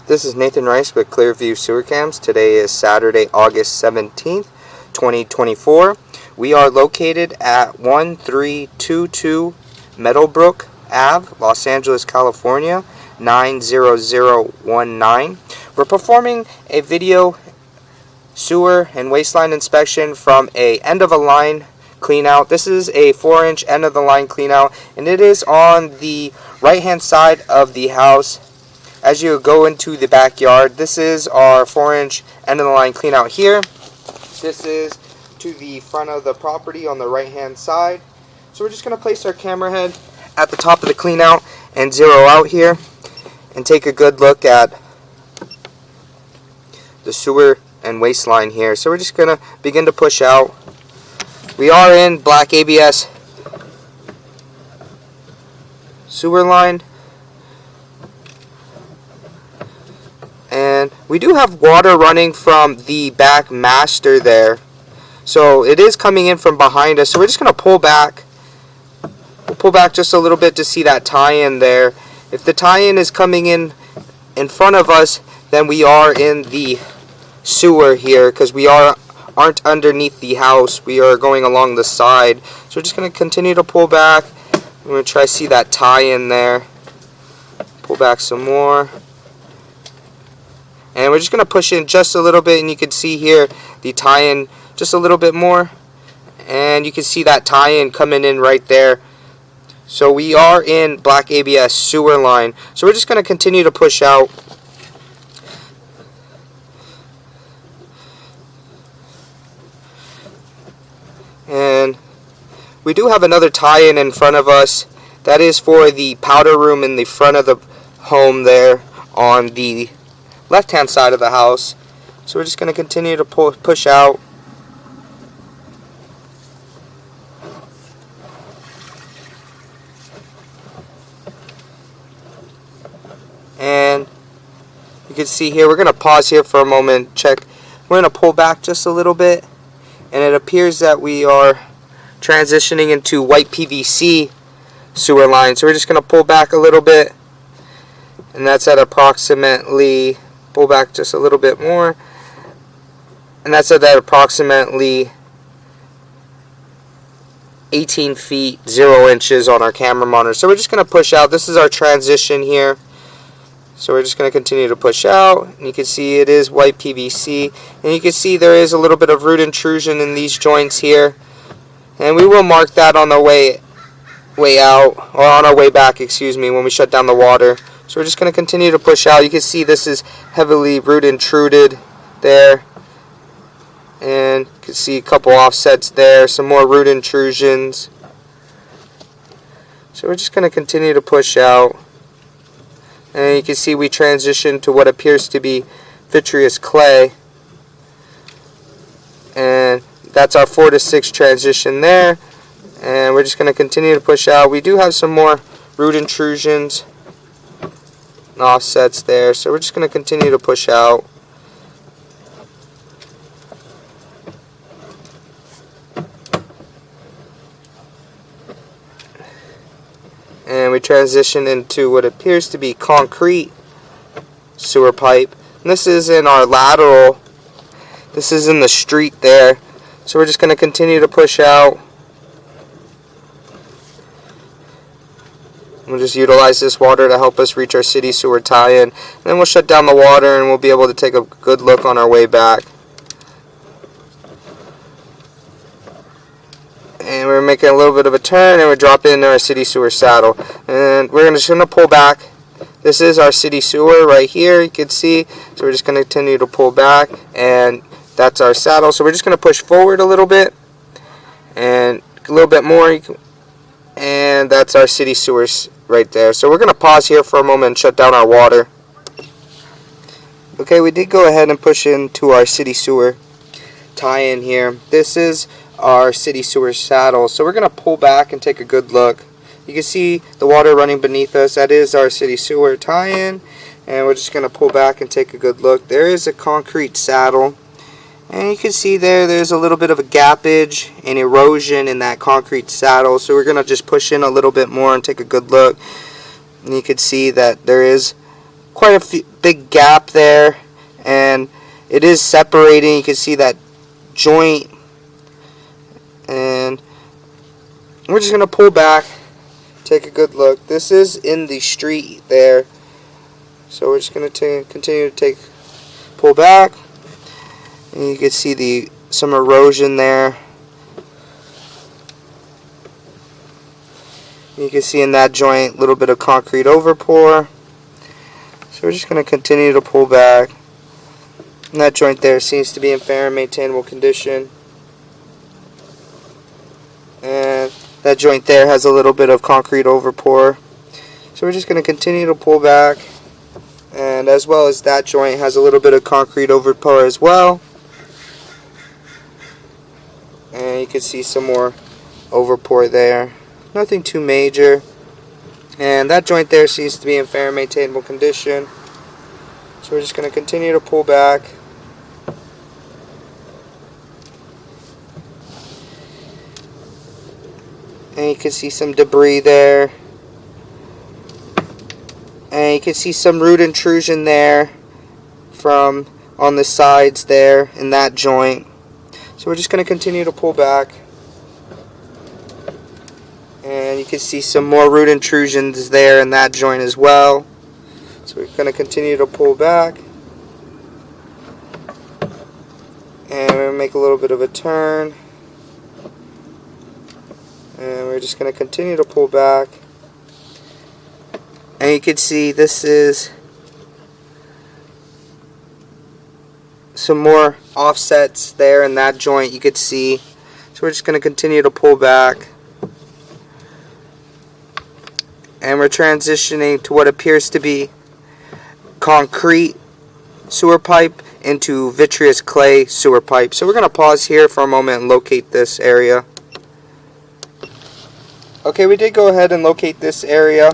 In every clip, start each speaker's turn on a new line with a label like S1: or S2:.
S1: This is Nathan Rice with Clearview Sewer Cams. Today is Saturday, August 17th, 2024. We are located at 1322 Meadowbrook Ave, Los Angeles, California, 90019. We're performing a video sewer and waistline inspection from a end-of-a-line cleanout. This is a 4-inch end-of-the-line cleanout, and it is on the right-hand side of the house. As you go into the backyard, this is our 4-inch end-of-the-line cleanout here. This is to the front of the property on the right-hand side. So we're just going to place our camera head at the top of the cleanout and zero out here and take a good look at the sewer and waistline here. So we're just going to begin to push out. We are in black ABS sewer line. And we do have water running from the back master there. So it is coming in from behind us. So we're just going to pull back. We'll pull back just a little bit to see that tie-in there. If the tie-in is coming in front of us, then we are in the sewer here, because we aren't underneath the house. We are going along the side. So we're just going to continue to pull back. I'm going to try to see that tie-in there. Pull back some more. And we're just going to push in just a little bit, and you can see here the tie-in just a little bit more. And you can see that tie-in coming in right there. So we are in black ABS sewer line. So we're just going to continue to push out. And we do have another tie-in in front of us. That is for the powder room in the front of the home there on the left-hand side of the house. So we're just going to continue to push out. And you can see here, we're going to pause here for a moment, check. We're going to pull back just a little bit, and it appears that we are transitioning into white PVC sewer line. So we're just going to pull back a little bit, and that's at approximately, pull back just a little bit more, and that's at approximately 18 feet 0 inches on our camera monitor. So we're just going to push out. This is our transition here. So we're just going to continue to push out, and you can see it is white PVC, and you can see there is a little bit of root intrusion in these joints here, and we will mark that on the way out, or on our way back, excuse me, when we shut down the water. So we're just going to continue to push out. You can see this is heavily root intruded there. And you can see a couple offsets there. Some more root intrusions. So we're just going to continue to push out. And you can see we transition to what appears to be vitreous clay. And that's our 4 to 6 transition there. And we're just going to continue to push out. We do have some more root intrusions. Offsets there, so we're just going to continue to push out. And we transition into what appears to be concrete sewer pipe. And this is in our lateral. This is in the street there. So we're just going to continue to push out. We'll just utilize this water to help us reach our city sewer tie-in. Then we'll shut down the water, and we'll be able to take a good look on our way back. And we're making a little bit of a turn, and we're dropping into our city sewer saddle. And we're just going to pull back. This is our city sewer right here, you can see. So we're just going to continue to pull back, and that's our saddle. So we're just going to push forward a little bit, and a little bit more. And that's our city sewers right there. So we're going to pause here for a moment and shut down our water. Okay, we did go ahead and push into our city sewer tie-in here. This is our city sewer saddle. So we're going to pull back and take a good look. You can see the water running beneath us. That is our city sewer tie-in. And we're just going to pull back and take a good look. There is a concrete saddle. And you can see there's a little bit of a gappage and erosion in that concrete saddle. So we're going to just push in a little bit more and take a good look. and you can see that there is quite a big gap there, and it is separating. You can see that joint, and we're just going to pull back, take a good look. This is in the street there, so we're just going to continue to pull back, and you can see some erosion there. You can see in that joint a little bit of concrete overpour. So we're just going to continue to pull back. And that joint there seems to be in fair and maintainable condition. And that joint there has a little bit of concrete overpour. So we're just going to continue to pull back. And as well as that joint has a little bit of concrete overpour as well. And you can see some more overpour there. Nothing too major. And that joint there seems to be in fair and maintainable condition. So we're just going to continue to pull back. And you can see some debris there. And you can see some root intrusion there from on the sides there in that joint. So we're just going to continue to pull back. And you can see some more root intrusions there in that joint as well. So we're going to continue to pull back. And we're going to make a little bit of a turn. And we're just going to continue to pull back. And you can see this is some more offsets there in that joint, you could see. So we're just going to continue to pull back. And we're transitioning to what appears to be concrete sewer pipe into vitreous clay sewer pipe. So we're going to pause here for a moment and locate this area. Okay, we did go ahead and locate this area,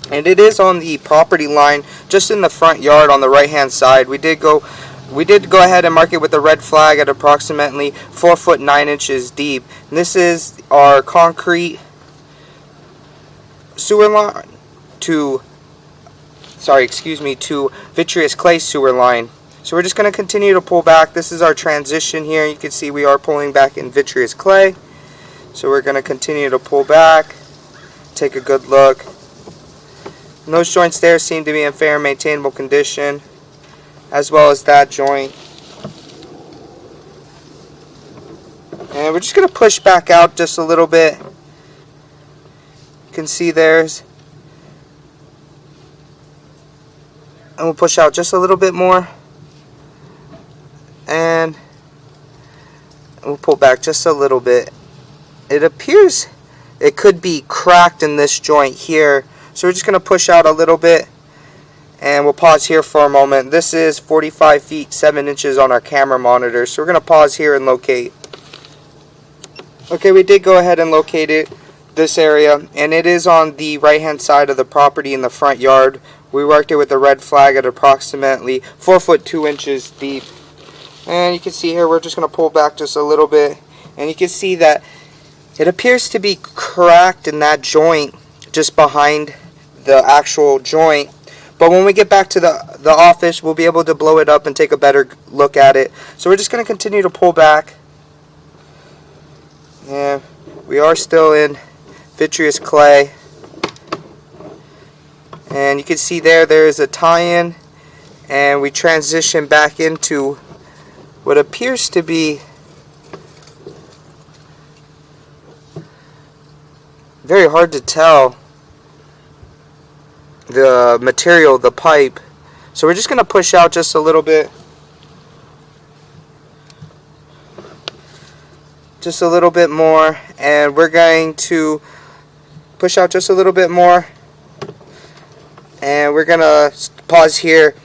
S1: and it is on the property line just in the front yard on the right hand side. We did go ahead and mark it with a red flag at approximately 4 foot 9 inches deep. And this is our concrete sewer line to vitreous clay sewer line. So we're just going to continue to pull back. This is our transition here. You can see we are pulling back in vitreous clay. So we're going to continue to pull back, take a good look. And those joints there seem to be in fair and maintainable condition, as well as that joint. And we're just going to push back out just a little bit. You can see there's, and we'll push out just a little bit more, and we'll pull back just a little bit. It appears it could be cracked in this joint here, so we're just going to push out a little bit, and we'll pause here for a moment. This is 45 feet 7 inches on our camera monitor, so we're going to pause here and locate. Okay, we did go ahead and locate this area, and it is on the right hand side of the property in the front yard. We marked it with a red flag at approximately 4 foot 2 inches deep. And you can see here we're just going to pull back just a little bit, and you can see that it appears to be cracked in that joint just behind the actual joint. But when we get back to the office, we'll be able to blow it up and take a better look at it. So we're just going to continue to pull back. Yeah, we are still in vitreous clay. And you can see there is a tie-in, and we transition back into what appears to be very hard to tell the material, the pipe. So we're just going to push out just a little bit. Just a little bit more, and we're going to push out just a little bit more, and we're going to pause here,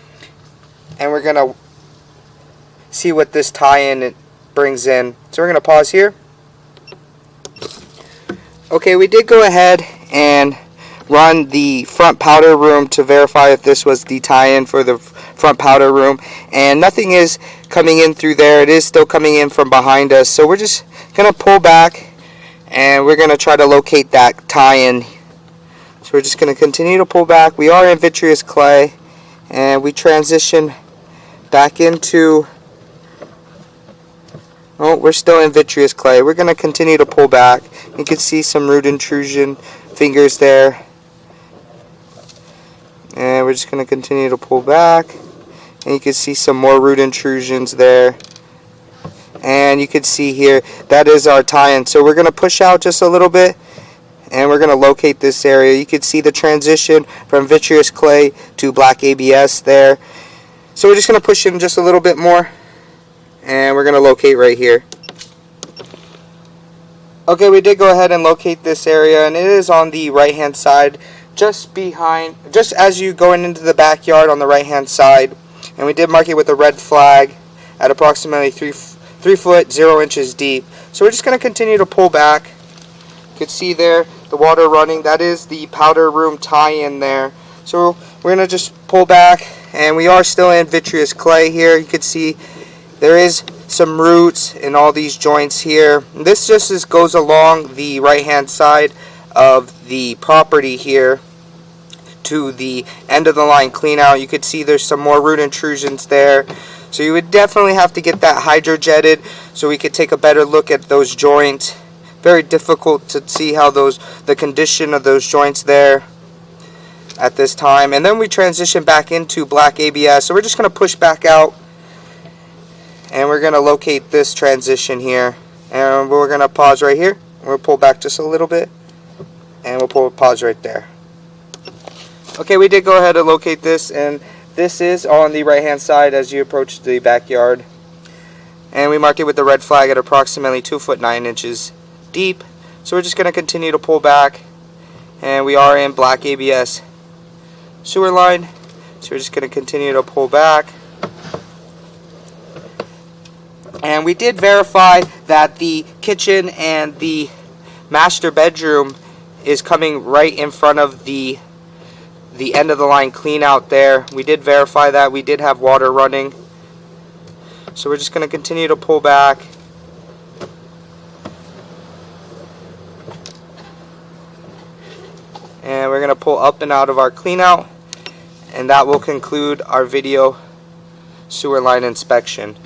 S1: and we're going to see what this tie-in it brings in. So we're going to pause here. Okay, we did go ahead and run the front powder room to verify if this was the tie-in for the front powder room, and nothing is coming in through there. It is still coming in from behind us, so we're just going to pull back, and we're going to try to locate that tie-in. So we're just going to continue to pull back. We are in vitreous clay, and we transition back into, oh, we're still in vitreous clay. We're going to continue to pull back. You can see some root intrusion fingers there. And we're just going to continue to pull back. And you can see some more root intrusions there. And you can see here, that is our tie-in. So we're going to push out just a little bit, and we're going to locate this area. You can see the transition from vitreous clay to black ABS there. So we're just going to push in just a little bit more, and we're going to locate right here. Okay, we did go ahead and locate this area, and it is on the right hand side, just as you going into the backyard on the right hand side. And we did mark it with a red flag at approximately 3 foot 0 inches deep. So we're just going to continue to pull back. You can see there the water running. That is the powder room tie-in there. So we're going to just pull back, and we are still in vitreous clay here. You can see there is some roots in all these joints here. This just goes along the right hand side of the property here to the end of the line clean out. You could see there's some more root intrusions there. So you would definitely have to get that hydrojetted so we could take a better look at those joints. Very difficult to see how the condition of those joints there at this time. And then we transition back into black ABS. So we're just going to push back out, and we're going to locate this transition here. And we're going to pause right here. We'll pull back just a little bit, and we'll pause right there. Okay, we did go ahead and locate this, and this is on the right hand side as you approach the backyard. And we marked it with the red flag at approximately 2 foot 9 inches deep. So we're just going to continue to pull back, and we are in black ABS sewer line. So we're just going to continue to pull back. And we did verify that the kitchen and the master bedroom is coming right in front of the end of the line clean out there. We did verify that. We did have water running. So we're just going to continue to pull back. And we're going to pull up and out of our clean out. And that will conclude our video sewer line inspection.